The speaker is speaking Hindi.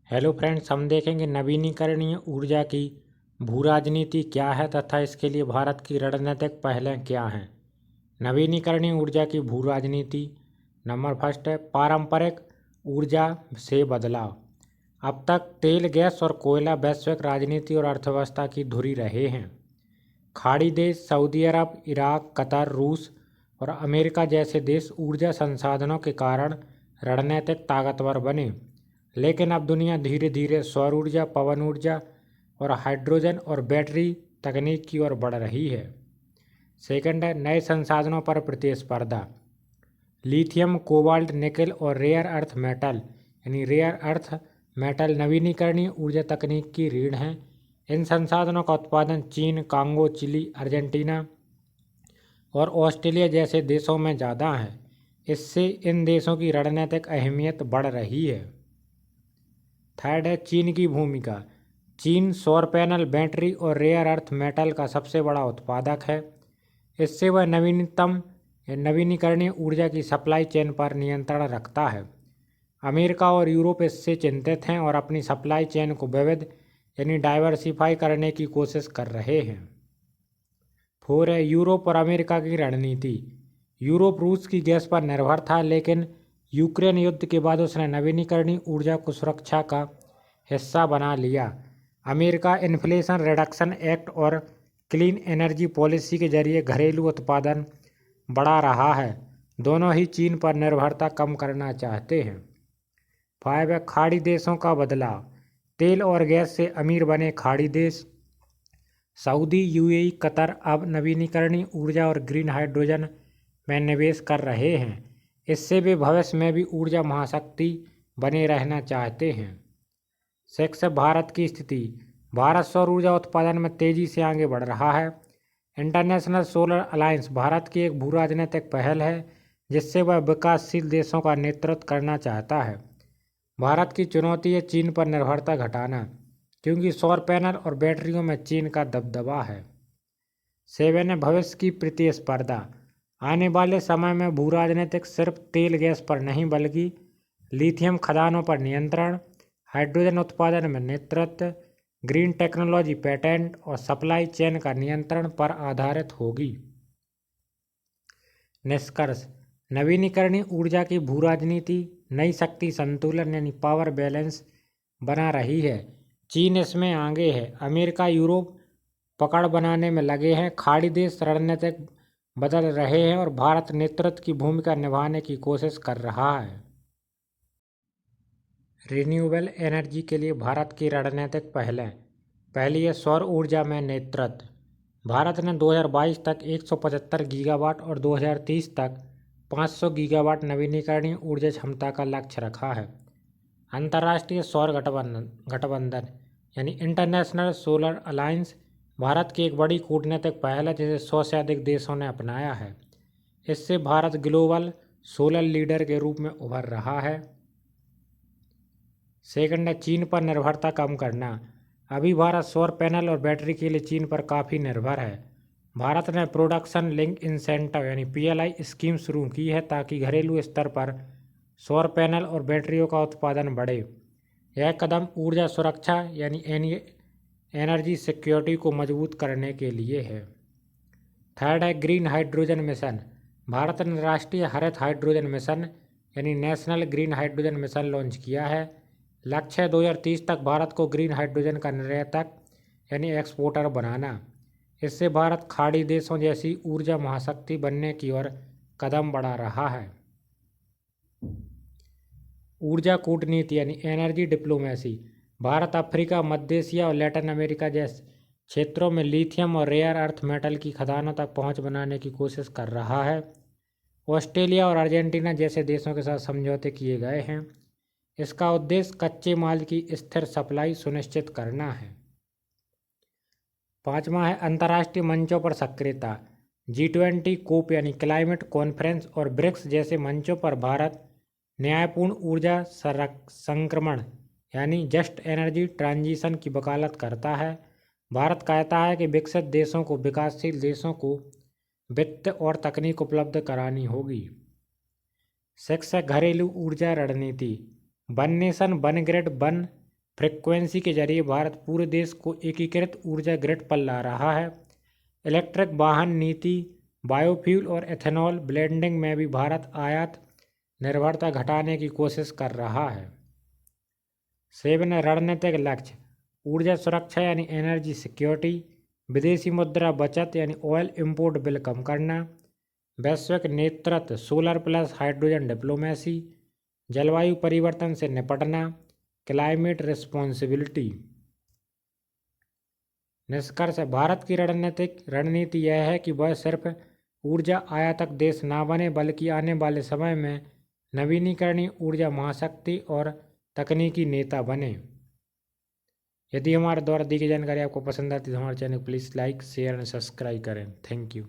हेलो फ्रेंड्स, हम देखेंगे नवीनीकरणीय ऊर्जा की भू राजनीति क्या है तथा इसके लिए भारत की रणनीतिक पहलें क्या हैं। नवीनीकरणीय ऊर्जा की भू राजनीति। नंबर फर्स्ट है पारंपरिक ऊर्जा से बदलाव। अब तक तेल, गैस और कोयला वैश्विक राजनीति और अर्थव्यवस्था की धुरी रहे हैं। खाड़ी देश सऊदी अरब, इराक, कतर, रूस और अमेरिका जैसे देश ऊर्जा संसाधनों के कारण रणनीतिक ताकतवर बने, लेकिन अब दुनिया धीरे धीरे सौर ऊर्जा, पवन ऊर्जा और हाइड्रोजन और बैटरी तकनीक की ओर बढ़ रही है। सेकंड है नए संसाधनों पर प्रतिस्पर्धा। लिथियम, कोबाल्ट, निकल और rare earth metal rare earth metal नवीनीकरणीय ऊर्जा तकनीक की रीढ़ हैं। इन संसाधनों का उत्पादन चीन, कांगो, चिली, अर्जेंटीना और ऑस्ट्रेलिया जैसे देशों में ज़्यादा है। इससे इन देशों की रणनीतिक अहमियत बढ़ रही है। थर्ड है चीन की भूमिका। चीन सौर पैनल, बैटरी और रेयर अर्थ मेटल का सबसे बड़ा उत्पादक है। इससे वह नवीनीकरणीय ऊर्जा की सप्लाई चेन पर नियंत्रण रखता है। अमेरिका और यूरोप इससे चिंतित हैं और अपनी सप्लाई चेन को विविध डाइवर्सिफाई करने की कोशिश कर रहे हैं। फोर है यूरोप और अमेरिका की रणनीति। यूरोप रूस की गैस पर निर्भर था, लेकिन यूक्रेन युद्ध के बाद उसने नवीनीकरणीय ऊर्जा को सुरक्षा का हिस्सा बना लिया। अमेरिका इन्फ्लेशन रिडक्शन एक्ट और क्लीन एनर्जी पॉलिसी के जरिए घरेलू उत्पादन बढ़ा रहा है। दोनों ही चीन पर निर्भरता कम करना चाहते हैं। फाइव है खाड़ी देशों का बदलाव। तेल और गैस से अमीर बने खाड़ी देश सऊदी, यूएई, कतर अब नवीनीकरणीय ऊर्जा और ग्रीन हाइड्रोजन में निवेश कर रहे हैं। इससे वे भविष्य में भी ऊर्जा महाशक्ति बने रहना चाहते हैं। सिक्स है भारत की स्थिति। भारत सौर ऊर्जा उत्पादन में तेजी से आगे बढ़ रहा है। इंटरनेशनल सोलर अलायंस भारत की एक भू राजनीतिक पहल है, जिससे वह विकासशील देशों का नेतृत्व करना चाहता है। भारत की चुनौती है चीन पर निर्भरता घटाना, क्योंकि सौर पैनल और बैटरियों में चीन का दबदबा है। सेवन है भविष्य की प्रतिस्पर्धा। आने वाले समय में भू राजनीतिक सिर्फ तेल गैस पर नहीं, बल्कि लिथियम खदानों पर नियंत्रण, हाइड्रोजन उत्पादन में नेतृत्व, ग्रीन टेक्नोलॉजी पेटेंट और सप्लाई चेन का नियंत्रण पर आधारित होगी। निष्कर्ष, नवीनीकरणीय ऊर्जा की भू राजनीति नई शक्ति संतुलन पावर बैलेंस बना रही है। चीन इसमें आगे है, अमेरिका, यूरोप पकड़ बनाने में लगे हैं, खाड़ी देश रणनीतिक बदल रहे हैं और भारत नेतृत्व की भूमिका निभाने की कोशिश कर रहा है। रिन्यूएबल एनर्जी के लिए भारत की रणनीतिक पहलें। पहली है सौर ऊर्जा में नेतृत्व। भारत ने 2022 तक 175 गीगावाट और 2030 तक 500 गीगावाट नवीनीकरणीय ऊर्जा क्षमता का लक्ष्य रखा है। अंतर्राष्ट्रीय सौर गठबंधन इंटरनेशनल सोलर अलायंस भारत की एक बड़ी कूटनीतिक पहल है, जिसे 100 से अधिक देशों ने अपनाया है। इससे भारत ग्लोबल सोलर लीडर के रूप में उभर रहा है। सेकंड है चीन पर निर्भरता कम करना। अभी भारत सौर पैनल और बैटरी के लिए चीन पर काफ़ी निर्भर है। भारत ने production link incentive PLI scheme शुरू की है, ताकि घरेलू स्तर पर सौर पैनल और बैटरियों का उत्पादन बढ़े। यह कदम ऊर्जा सुरक्षा एनर्जी सिक्योरिटी को मजबूत करने के लिए है। थर्ड है ग्रीन हाइड्रोजन मिशन। भारत ने राष्ट्रीय हरित hydrogen mission national green hydrogen mission launch किया है। लक्ष्य 2030 तक भारत को ग्रीन हाइड्रोजन का निर्यातक एक्सपोर्टर बनाना। इससे भारत खाड़ी देशों जैसी ऊर्जा महाशक्ति बनने की ओर कदम बढ़ा रहा है। ऊर्जा कूटनीति एनर्जी डिप्लोमेसी। भारत अफ्रीका, मध्य एशिया और लैटिन अमेरिका जैसे क्षेत्रों में लिथियम और रेयर अर्थ मेटल की खदानों तक पहुंच बनाने की कोशिश कर रहा है। ऑस्ट्रेलिया और अर्जेंटीना जैसे देशों के साथ समझौते किए गए हैं। इसका उद्देश्य कच्चे माल की स्थिर सप्लाई सुनिश्चित करना है। पांचवा है अंतर्राष्ट्रीय मंचों पर सक्रियता। G20 कोप क्लाइमेट कॉन्फ्रेंस और ब्रिक्स जैसे मंचों पर भारत न्यायपूर्ण ऊर्जा संक्रमण जस्ट एनर्जी ट्रांजिशन की वकालत करता है। भारत कहता है कि विकसित देशों को विकासशील देशों को वित्त और तकनीक उपलब्ध करानी होगी। सिक्स है घरेलू ऊर्जा रणनीति। One nation, one grid, one frequency के जरिए भारत पूरे देश को एकीकृत ऊर्जा ग्रिड पर ला रहा है। इलेक्ट्रिक वाहन नीति, बायोफ्यूल और एथेनॉल ब्लेंडिंग में भी भारत आयात निर्भरता घटाने की कोशिश कर रहा है। 7 रणनीतिक लक्ष्य, ऊर्जा सुरक्षा यानी एनर्जी सिक्योरिटी, विदेशी मुद्रा बचत यानी ऑयल इंपोर्ट बिल कम करना, वैश्विक नेतृत्व, सोलर प्लस हाइड्रोजन डिप्लोमेसी, जलवायु परिवर्तन से निपटना, क्लाइमेट रिस्पॉन्सिबिलिटी। निष्कर्ष, भारत की रणनीति यह है कि वह सिर्फ ऊर्जा आयातक देश ना बने बल्कि आने वाले समय में नवीनीकरणीय ऊर्जा महाशक्ति और तकनीकी नेता बने। यदि हमारे द्वारा दी गई जानकारी आपको पसंद आती है तो हमारे चैनल को please like, share and subscribe करें। Thank you.